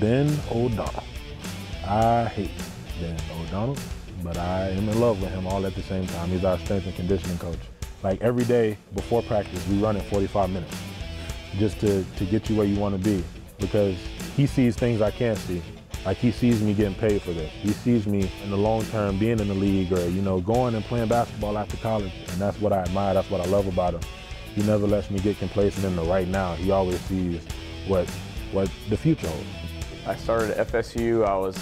Ben O'Donnell. I hate Ben O'Donnell, but I am in love with him all at the same time. He's our strength and conditioning coach. Like every day before practice, we run it 45 minutes just to get you where you want to be, because he sees things I can't see. Like he sees me getting paid for this. He sees me in the long term being in the league, or going and playing basketball after college, and that's what I admire, that's what I love about him. He never lets me get complacent in the right now. He always sees what the future holds. I started at FSU. I was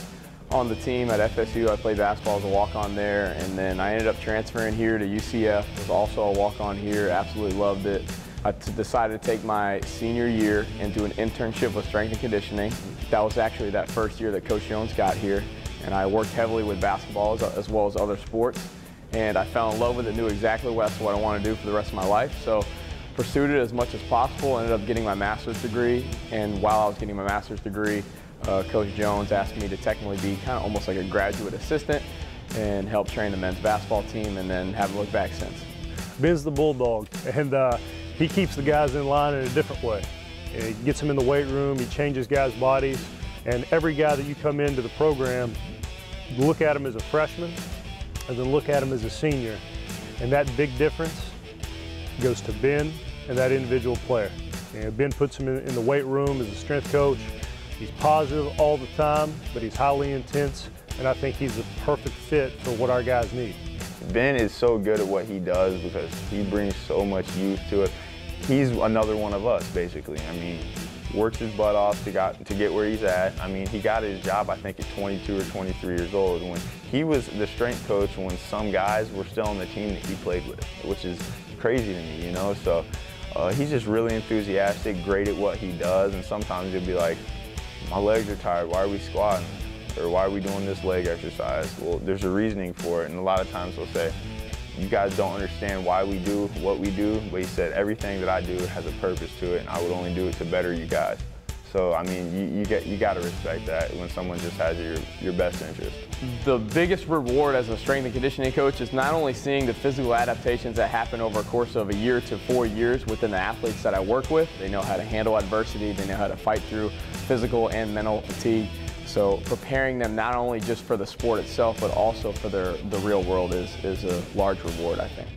on the team at FSU. I played basketball as a walk-on there, and then I ended up transferring here to UCF. Was also a walk-on here. Absolutely loved it. I decided to take my senior year and do an internship with strength and conditioning. That was actually that first year that Coach Jones got here, and I worked heavily with basketball as well as other sports, and I fell in love with it, knew exactly that's what I want to do for the rest of my life. So pursued it as much as possible, ended up getting my master's degree, and while I was getting my master's degree, Coach Jones asked me to technically be kind of almost like a graduate assistant and help train the men's basketball team, and then haven't looked back since. Ben's the bulldog, and he keeps the guys in line in a different way. He gets them in the weight room, he changes guys' bodies, and every guy that you come into the program, look at him as a freshman, and then look at him as a senior. And that big difference goes to Ben and that individual player. And Ben puts him in the weight room as a strength coach. He's positive all the time, but he's highly intense, and I think he's the perfect fit for what our guys need. Ben is so good at what he does because he brings so much youth to it. He's another one of us, basically. I mean, works his butt off to get where he's at. I mean, he got his job, I think, at 22 or 23 years old. When he was the strength coach when some guys were still on the team that he played with, which is crazy to me, So he's just really enthusiastic, great at what he does, and sometimes he'll be like, my legs are tired, why are we squatting? Or why are we doing this leg exercise? Well, there's a reasoning for it, and a lot of times he'll say, you guys don't understand why we do what we do, but he said everything that I do has a purpose to it, and I would only do it to better you guys. So, I mean, you got to respect that when someone just has your best interest. The biggest reward as a strength and conditioning coach is not only seeing the physical adaptations that happen over a course of a year to 4 years within the athletes that I work with. They know how to handle adversity, they know how to fight through physical and mental fatigue. So preparing them not only just for the sport itself, but also for the real world is a large reward, I think.